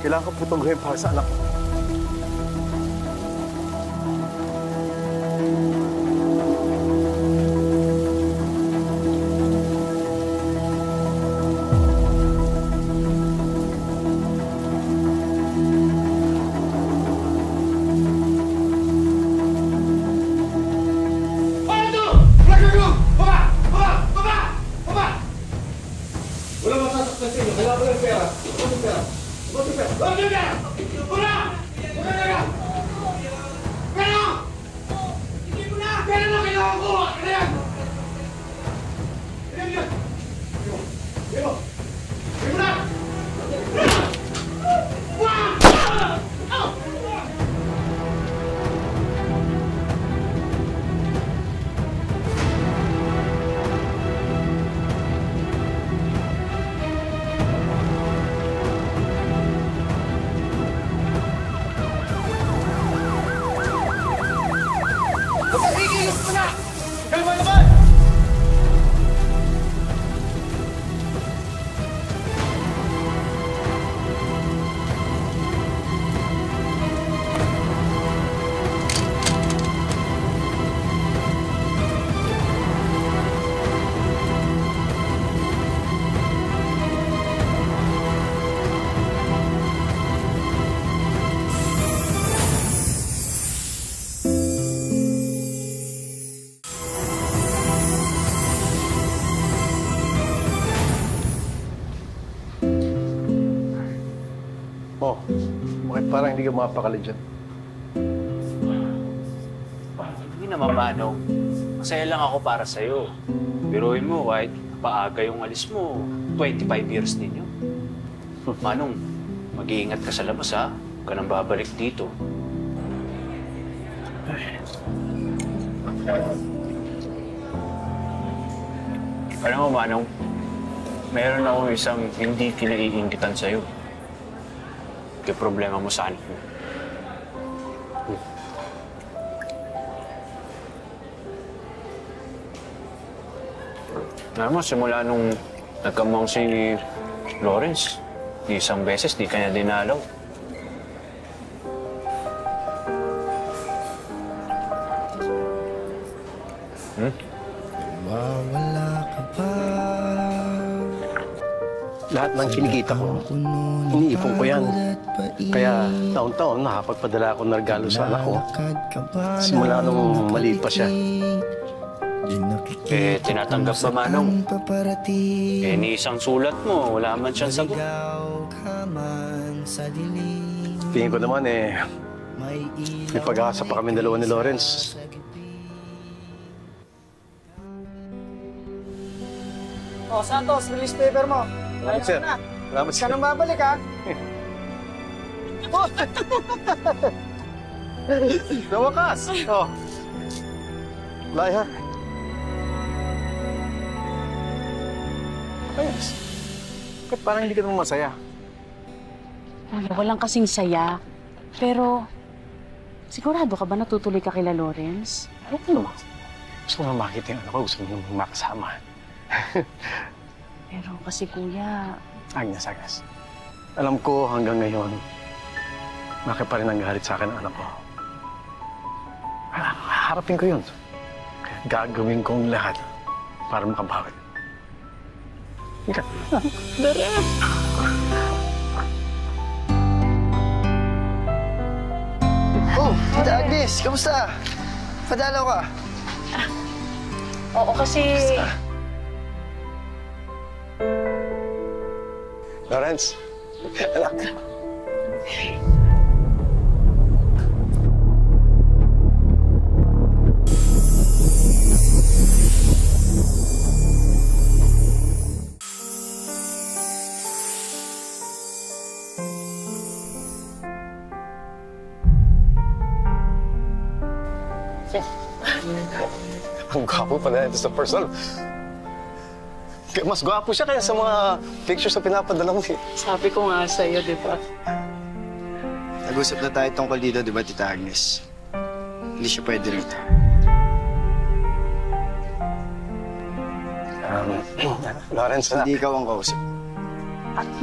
Kailangan ko po itong gawin para sa anak ko. Parang hindi ka mapakali dyan. Hindi naman, Manong. Masaya lang ako para sa'yo. Biruin mo, kahit paaga yung alis mo, 25 years ninyo. Manong, mag-iingat ka sa labas, ha? Huwag ka nang babalik dito. Alam mo, Manong, meron akong isang hindi kinaiingitan sa'yo. Yung problema mo sa anak mo. Alam mo, simula nung nagkamang si Lawrence, isang beses di kanya dinalaw. Lahat ng kinikita ko, iniipon ko yan. Kaya taon-taon nakapagpadala ako ng regalo sa anak ko. Simula nung maliit pa siya. Eh, tinatanggap ba, Manong? Eh, ni isang sulat mo, wala man siyang sagot. Tingin ko naman may pag-asa pa kami dalawa ni Lawrence. Oh, Santos, release paper mo. Salamat, sir. Salamat, sir. Ka nang babalik, ha? Sa wakas! Oh. Lai, ha? Ayos. Bakit parang hindi ka naman masaya? Walang kasing saya. Pero, sigurado ka ba natutuloy ka kila Lawrence? Ano naman? Gusto mo naman makita yung anak ko. Gusto mo naman makasama. Pero kasi, kuya... Agnes, Agnes. Alam ko hanggang ngayon, bakit pa rin nanggalit sa akin ang anak ko. Harapin ko yun. Gagawin kong lahat para makabawi. Ika. Dara! Oh, Tita Agnes, kamusta? Padalaw ka. Oo, kasi... Lawrence, anak. Ang gwapo pala ito sa personal. Mas gwapo siya kaya sa mga pictures na pinapadala mo. Sabi ko nga sa'yo, di ba? Nag-usap na tayo tungkol dito, di ba, Tita Agnes? Hindi siya pwede rito. Lawrence, anak. Hindi ikaw ang kausap.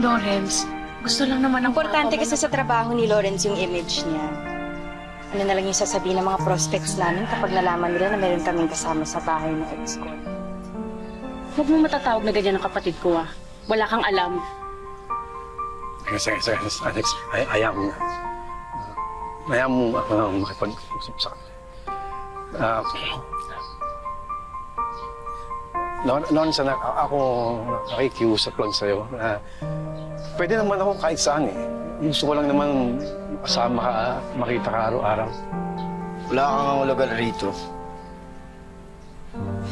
Lawrence, Gusto lang naman ang Importante kasi sa trabaho ni Lawrence yung image niya. Ano na lang yung sasabihin ng mga prospects namin kapag nalaman nila na meron kaming kasama sa bahay ng ex ko. Huwag mo matatawag na ganyan ang kapatid ko, ah. Wala kang alam. Sige, Alex. Ayaw mo na. Ayaw mo ako na makipag-usap sa kanila. Lawrence, anak, ako nakikiusap lang sa'yo na pwede naman ako kahit saan eh. Gusto ko lang naman makasama ka, makita ka araw-araw. Wala kang lugar rito.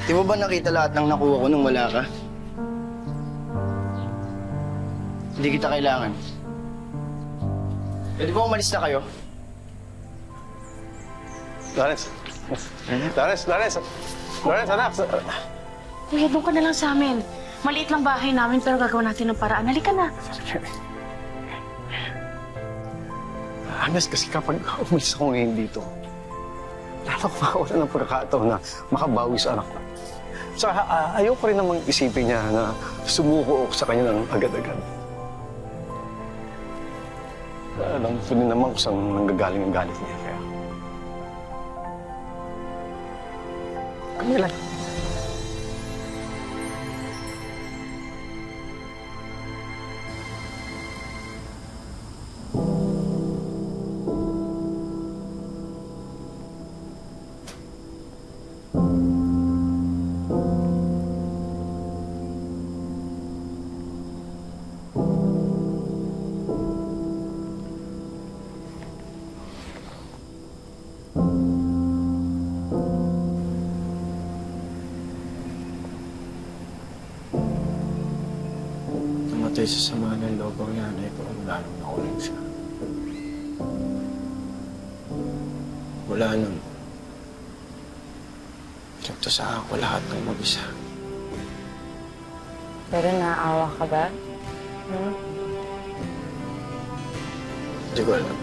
Di mo ba nakita lahat ng nakuha ko nung wala ka? Hindi kita kailangan. Pwede ba umalis na kayo? Lawrence, anak. Kuya, doon ka na lang sa amin. Maliit lang bahay namin pero gagawin natin ng paraan. Halika na. Honest, kasi kapag umalis ako ngayon dito, lalo ko makawalan ng pagkakataon na makabawi sa anak ko. Saka ayoko rin namang isipin niya na sumuko ako sa kanya ng agad-agad. Alam ko din naman kung saan nanggagaling ang galit niya. Kaya... kami lang. Namatay sa sama ng loob ang nanay ko ang lalong nakulang siya. Wala nang pinagtasahan ko lahat ng mag-isa. Pero naaawa ka ba? Hindi ko alam.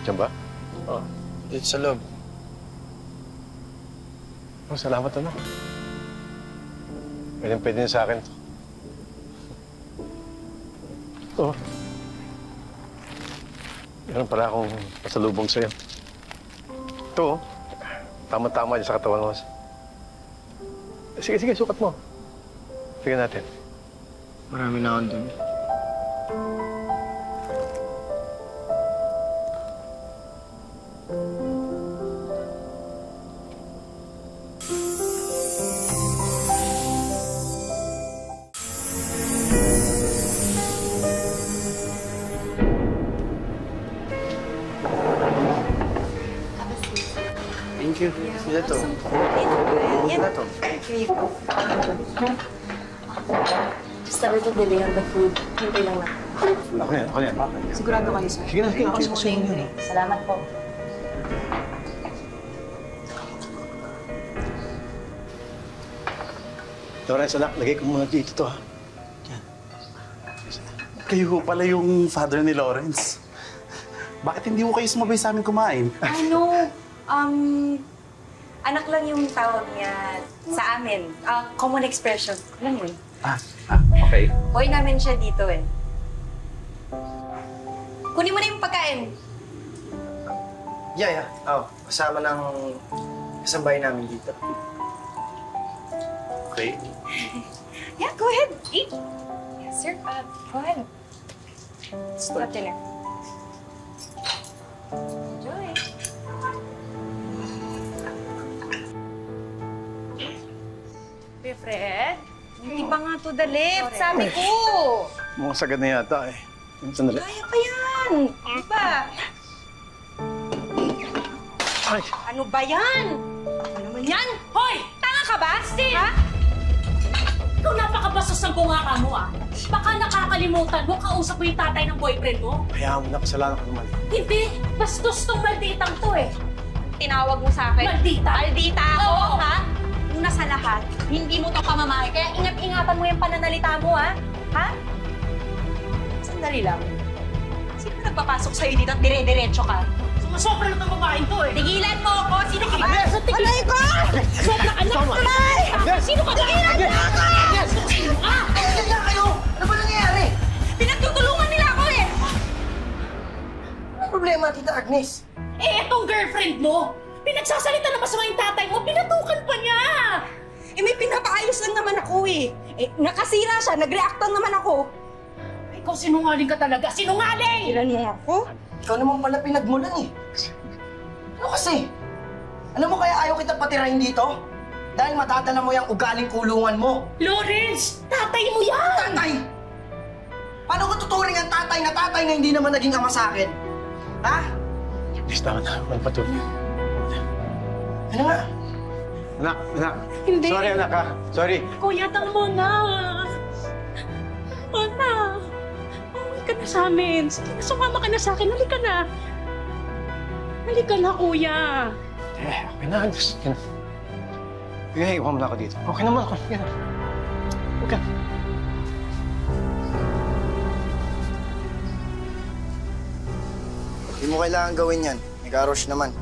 Diyan ba? Oh, dito sa loob. Oh, salamat, anak. Pwede na sa akin to. Ito. Meron pala akong pasalubong sa'yo. Ito, tama-tama dyan sa katawan mo. Sige, sukat mo. Sige natin. Marami na akong dumi. Thank you. Sila to. Sila to. Just start to deliver the food. Hintay lang na. Ako yan. Sigurado kayo, sir. Sige na, ako sa inyo eh. Salamat po. Lawrence, anak, lagay ko muna dito to, ha? Kayo pala yung father ni Lawrence. Bakit hindi mo kayo sumabay sa amin kumain? Ano? Anak lang yung tawag niya sa amin. Common expression. Alam mo yun? Okay. Boy namin siya dito eh. Kunin mo na yung pagkain. Yeah. Oh, kasama ng kasabay namin dito. Okay. Yeah, go ahead. Eat. Yes, sir. Go ahead. Start dinner. Enjoy. Fred? Hindi pa nga to the lift. Sabi ko. Mukhang sagad na yata eh. Sandali. Kaya pa yan. Di ba? Ay! Ano ba yan? Ano naman yan? Hoy! Tanga ka ba? Steve! Ha? Ikaw napakabastos ng bungaka mo, ah. Baka nakakalimutan mo, kausap mo yung tatay ng boyfriend mo. Hayaan mo na, kasalanan ka naman. Hindi! Bastos tong malditang to, eh. Tinawag mo sa akin. Maldita! Maldita ako, Oo. ha? Una sa lahat, hindi mo to pamamahay. Kaya ingat-ingatan mo yung pananalita mo, ha? Ha? Sandali lang. Sino nagpapasok sa'yo dito at dire-diretso ka? Sobra na itong babaeng to eh. Tigilan mo ako! Sino ka ba? Aray ko! Sobra ka na! Sino ka ba? Tigilan mo ako! Ah! Ano na kayo? Ano ba nangyayari? Pinagtutulungan nila ako eh! Ano problema, Tita Agnes? Eh, etong girlfriend mo! Pinagsasalita na masama yung tatay mo, pinatukan pa niya! Eh, may pinapaayos lang naman ako eh. Eh, nakasira siya, nag-react lang naman ako. Ikaw sinungaling ka talaga, sinungaling! Tigilan mo ako? Ikaw naman pala pinagmulan eh. Ano kasi? Alam mo kaya ayaw kita patirahin dito? Dahil matadala mo yung ugaling kulungan mo. Lawrence! Tatay mo yan! Tatay! Paano ko tuturing ang tatay na hindi naman naging ama sa akin? Ha? Please, tama na. Magpatuloy. Ano nga? Anak. Hindi. Sorry, anak, ha? Sorry. Kuya, tama na! Tama na! Umuwi ka na sa amin. Sige na, sumama ka na sa akin. Halika na. Halika na, kuya. Okay na, Agnes. Yan. Okay, iwan mo na ako dito. Okay naman ako. Yan. Okay. Hindi mo kailangan gawin yan. Nag-arush naman.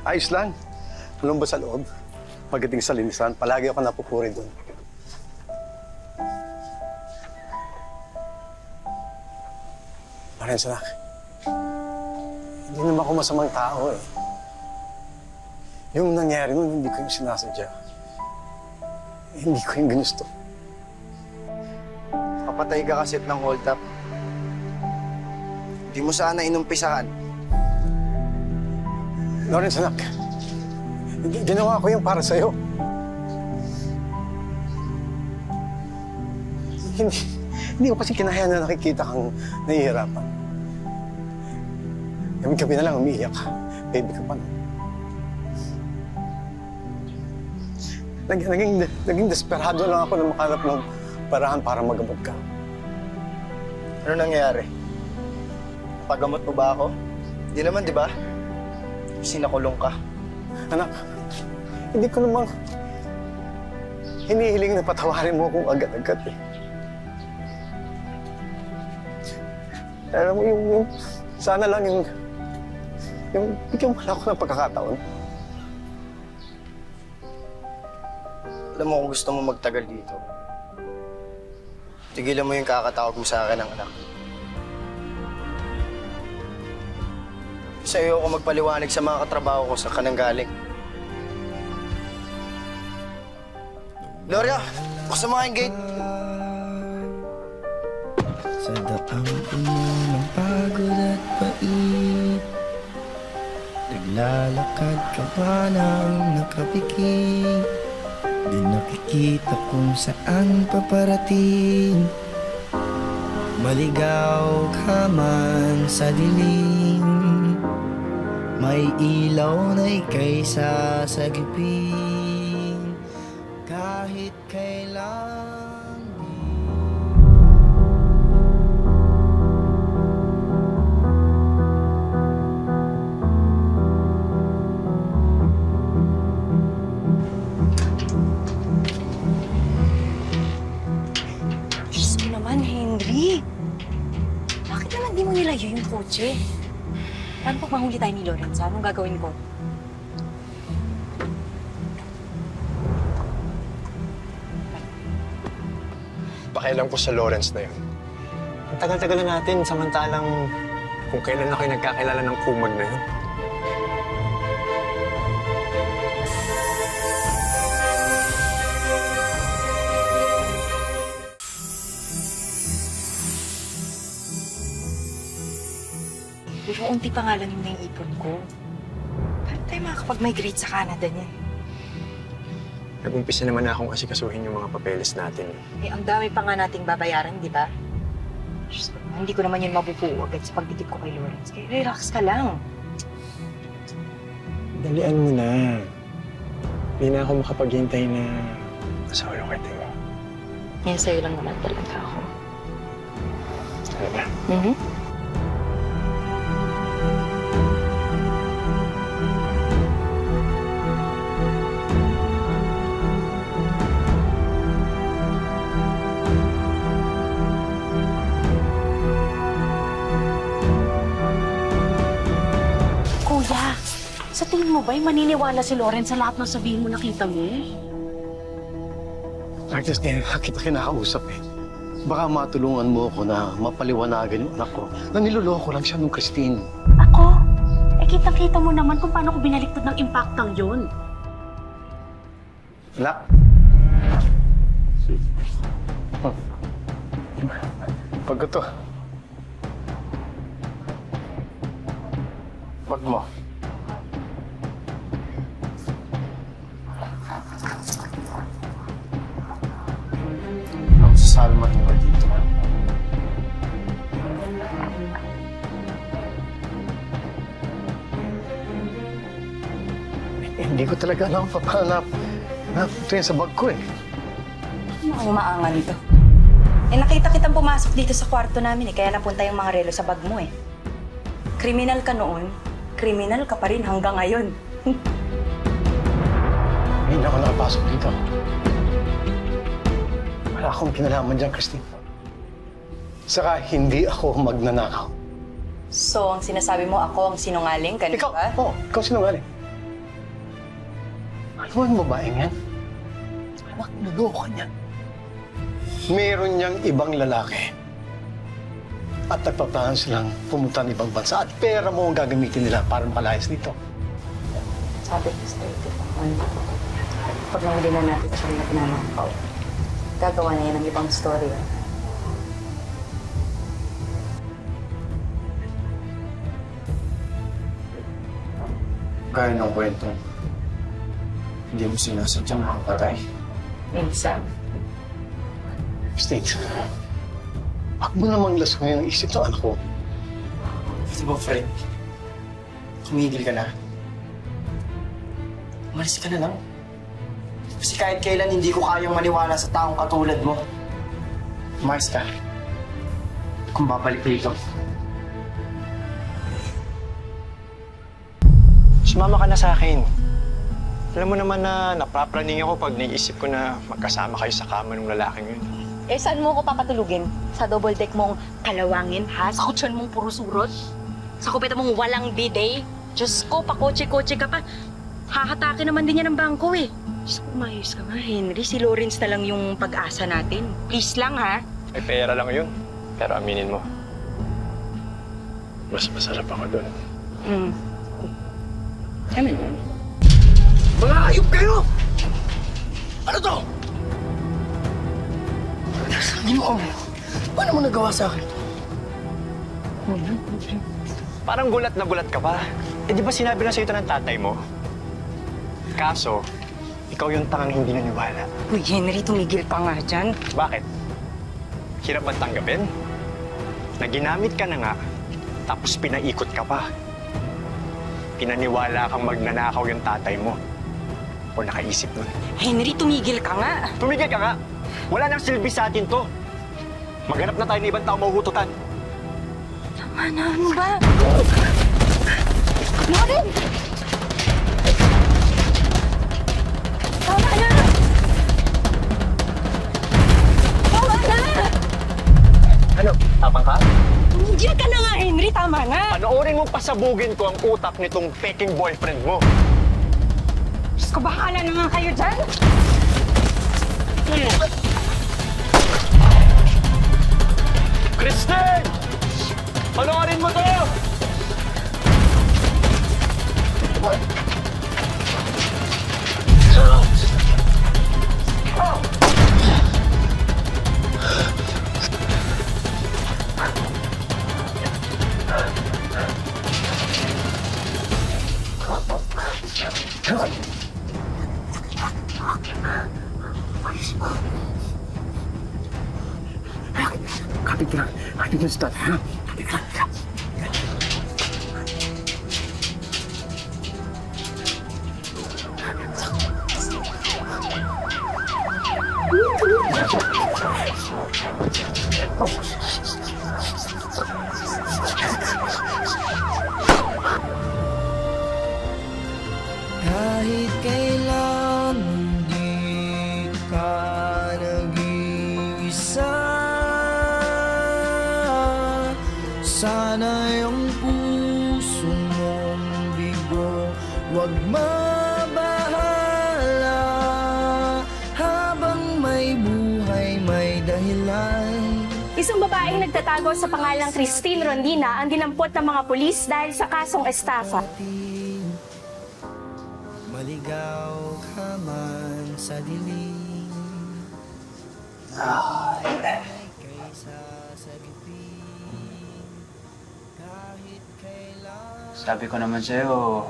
Ayos lang. Alam ba sa loob? Pagdating sa linisan, palagi ako napupuri doon. Lorenz, anak. Hindi naman ako masamang tao eh. Yung nangyari nun, hindi ko yung sinasadya. Hindi ko yung ginusto. Papatay ka kasi ng hold up. Hindi mo sana inumpisahan. Lorenz, anak. Ginawa ko yung para sa'yo. Hindi ko kasi kinahaya na nakikita kang nahihirapan. Gabi-gabi na lang umiiyak ka. Baby ka pa na. Naging desperado lang ako na makanap ng paraan para magamot ka. Ano nangyayari? Pagamot mo ba ako? Hindi naman, di ba? Sinakulong ka. Anak, hindi ko namang hinihiling na patawarin mo kung agad-agad eh. Alam mo, sana lang yung bigyan mo lang ako ng pagkakataon. Alam mo kung gusto mo magtagal dito. Tigilan mo yung kakatawag mo sa akin ng anak. Sa iyo ako magpaliwanag sa mga katrabaho ko sa kanang galing. Gloria, buksan mo nga yung gate. Sa daang puno ng pagod at pait, naglalakad ka ba ng nakapikit? Di nakikita kung saan paparating. Maligaw ka man sa dilim, may ilaw na ika'y sasagipin kahit kailan. Diyos mo naman, Henry. Bakit naman di mo nilayo yung kotse? Paano pag mahuli tayo ni Lorenz? Anong gagawin ko? Pakialam ko sa Lawrence na yun. Ang tagal-tagal na natin, samantalang kung kailan na kayo nagkakilala ng kumag na yun. Pero unti pa nga lang yung naiipon ko. Paano tayo makakapag-migrate sa Canada niya? Nag-umpisa naman na akong asikasuhin yung mga papeles natin. Eh, ang dami pa nga nating babayaran, di ba? Diyos ko, hindi ko naman yun mabubuo agad sa pagdikip ko kay Lawrence. Kaya relax ka lang. Dalian mo na. Hindi na ako makapaghintay na masawalo kita mo. Yan sa'yo lang naman talaga ako. Talaga? Mm-hmm. tingin mo ba'y maniniwala si Lawrence sa lahat ng sabihin mo nakita mo? Agnes, kaya kita kinakausap eh. Baka matulungan mo ako na mapaliwanagan yung anak ko na niloloko lang siya nung Christine. Ako? Eh, kitang-kita mo naman kung paano ko binaliktad ng impactang yun. Anak? Pag ito. Pag mo. Ang sasalmat mo dito. Hindi ko talaga alam paano ito yan sa bag ko eh. Ano kang maangan to? Eh, nakita kitang pumasok dito sa kwarto namin eh, kaya napunta yung mga relo sa bag mo eh. Kriminal ka noon, kriminal ka pa rin hanggang ngayon. Hindi na ako nakapasok dito. Wala akong kinalaman dyan, Christine. Saka hindi ako magnanakaw. So, ang sinasabi mo ako ang sinungaling, ganun Ikaw, ba? ikaw sinungaling. Ano mo ang babaeng yan? Anak, naloko ka niyan. Meron niyang ibang lalaki. At nagpaplano silang pumunta ng ibang bansa at pera mo ang gagamitin nila para makalayas dito. Sabi ko sa'yo, pag nahuli na natin siya na pinanakaw, gagawa na yan ng ibang story. Gaya ng kwento, hindi mo sinasadyang makapatay. Minsan. Christine, wag mo namang lasungin ang isip ng anak ko. Pwede ba, friend? Kumigil ka na. Umalis ka na lang. Kasi kahit kailan hindi ko kayang maniwala sa taong katulad mo. Umalis ka. Kung babalik dito. Sumama ka na sa akin. Alam mo naman na napapraning ako pag naisip ko na magkasama kayo sa kama ng lalaking yun. Eh, saan mo ko papatulugin? Sa double deck mong kalawangin, ha? Sa kutsyon mong puro surot? Sa kupita mong walang bidet? Diyos ko, pakotse-kotse ka pa. Hahatakin naman din yan ng bangko eh. Diyos ko, umayos ka nga, Henry. Si Lawrence na lang yung pag-asa natin. Please lang, ha? May pera lang yun. Pero aminin mo, mas masarap ako doon. Ano? Mga ayop kayo! Ano to? Ginoong, paano mo nagawa sa akin? Parang gulat na gulat ka pa. Eh di ba sinabi na sa'yo ito ng tatay mo? Kaso, ikaw yung tangang hindi naniwala. Uy, Henry, tumigil ka nga dyan. Bakit? Hirap bang tanggapin? Na ginamit ka na nga, tapos pinaikot ka pa. Pinaniwala kang magnanakaw yung tatay mo. O nakaisip nun. Henry, tumigil ka nga. Tumigil ka nga! Wala nang silbi sa atin to. Maghanap na tayo ng ibang tao mahuhututan. Tama na, ano ba? Loren! Tama na! Tama na! Ano? Tapang ka? Tumigil ka na nga, Henry. Tama na! Panoorin mo pasabugin ko ang utak nitong peking boyfriend mo. Diyos ko, bahala na nga kayo dyan! Kristen! Panoorin mo to! Kapit ka sa tatay, ha? Kapit ka. Kahit kailan hindi ka nag-iisa, sana Isang babaeng nagtatago sa pangalang Christine Rondina ang dinampot ng mga pulis dahil sa kasong estafa. Maligaw ka man sa dilim. Sabi ko naman sa'yo,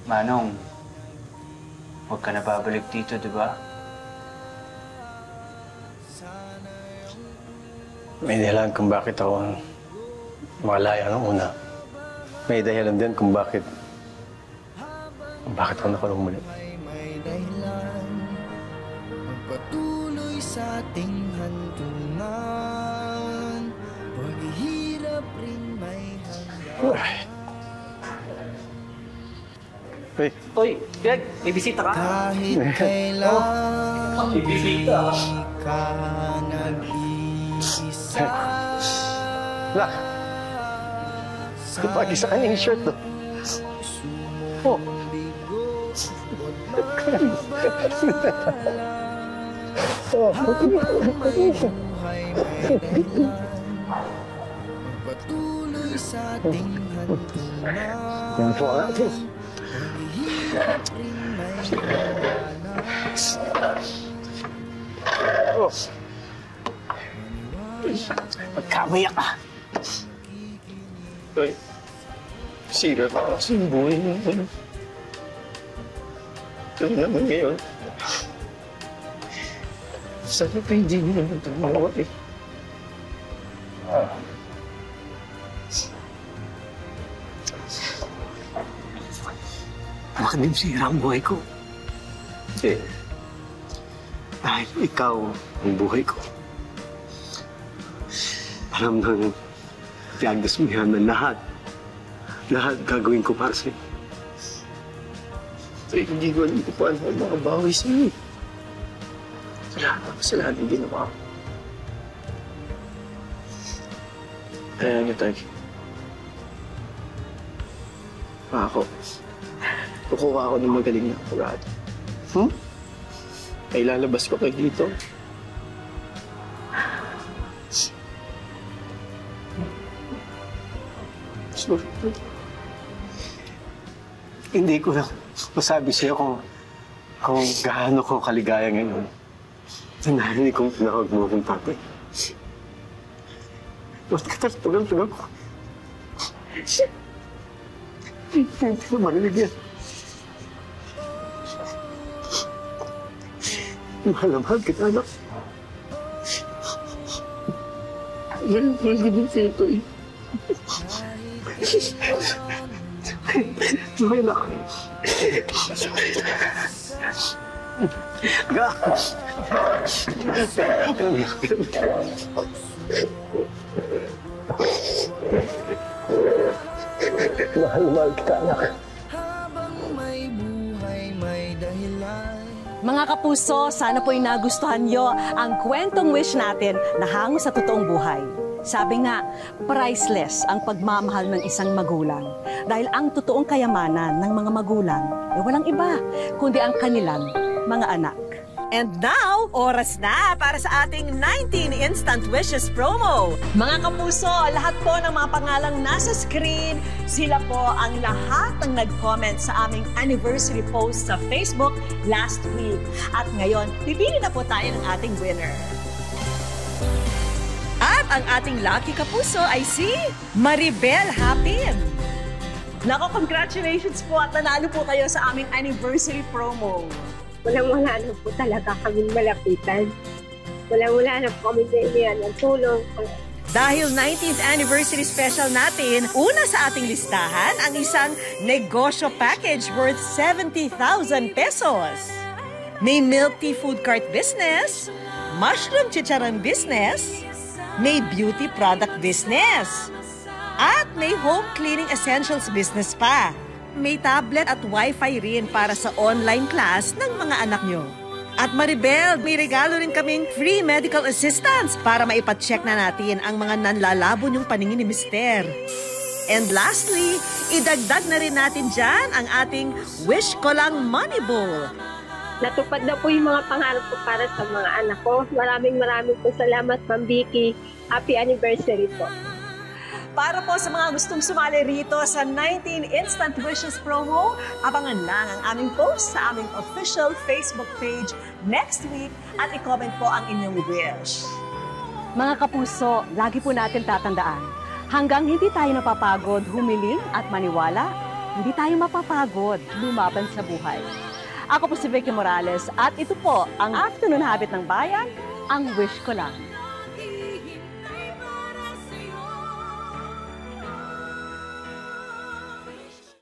Manong, huwag ka na babalik dito, di ba? May dahilan kung bakit ako makalaya ng una. May dahilan din kung bakit ako nakulong muli. May dahilan magpatuloy sa ating hantungan. Paghihirap rin may hanggan. Hey. Uy, Greg, may bisita ka? Kahit kailan di ka nag-iisa. Nak! Kapag isa ka niya yung shirt, no? Oh! Patuloy sa ating hantungan. Yan po natin. Oh! Magkamaya ka! Ay, sira na kasi yung buhay mo. Ito naman ngayon. Sana pa hindi mo naman tumawa eh. Bakit din sira ang buhay ko? Eh, dahil ikaw ang buhay ko. Alam na piyagdasmihan na lahat gagawin ko para sa'yo. So, hindi ko alam kung paano ako makabawi sa'yo. Sa lahat ng kasalanan yung ginawa ko. Kaya niyo, Tay. Kukuha ako ng magaling na apurado. Ay lalabas ko kayo dito. So, hindi ko lang masabi sa'yo kung gaano ko kaligaya ngayon. Narinig kong tinawag mo akong tatay. Ba't ka tagal-tagal ko? Hindi ko marinig yan. Mahal na mahal kita, anak. Mahal ko din sa'yo ito eh. Okay na. Ga! Mahal kita, anak. Mga kapuso, sana po'y nagustuhan nyo ang kwentong wish natin na hango sa totoong buhay. Sabi nga, priceless ang pagmamahal ng isang magulang. Dahil ang totoong kayamanan ng mga magulang ay walang iba, kundi ang kanilang mga anak. And now, oras na para sa ating 19 Instant Wishes promo. Mga kapuso, lahat po ng mga pangalang nasa screen, sila po ang lahat ng nag-comment sa aming anniversary post sa Facebook last week. At ngayon, pipili na po tayo ng ating winner. At ang ating lucky kapuso ay si Maribel Hapin. Nako, congratulations po at nanalo po kayo sa aming anniversary promo. Walang-wala na po talaga kaming malapitan. Walang-wala na po kami sa inyo ng tulong. Dahil 19th anniversary special natin, una sa ating listahan ang isang negosyo package worth 70,000 pesos. May milk tea food cart business, mushroom chicharon business, may beauty product business, at may home cleaning essentials business pa. May tablet at wifi rin para sa online class ng mga anak nyo. At Maribel, may regalo rin kaming free medical assistance para maipacheck na natin ang mga nanlalabo nyong paningin ni Mister. And lastly, idagdag na rin natin dyan ang ating Wish Ko Lang Money Bowl. natupad na po yung mga pangarap ko para sa mga anak ko. Maraming po salamat, Ma'am Vicky. Happy anniversary po. Para po sa mga gustong sumali rito sa 19 Instant Wishes promo, abangan lang ang aming post sa aming official Facebook page next week at i-comment po ang inyong wish. Mga kapuso, lagi po natin tatandaan, hanggang hindi tayo napapagod humiling at maniwala, hindi tayo mapapagod lumaban sa buhay. Ako po si Vicky Morales at ito po ang Afternoon Habit ng Bayan, ang wish ko lang.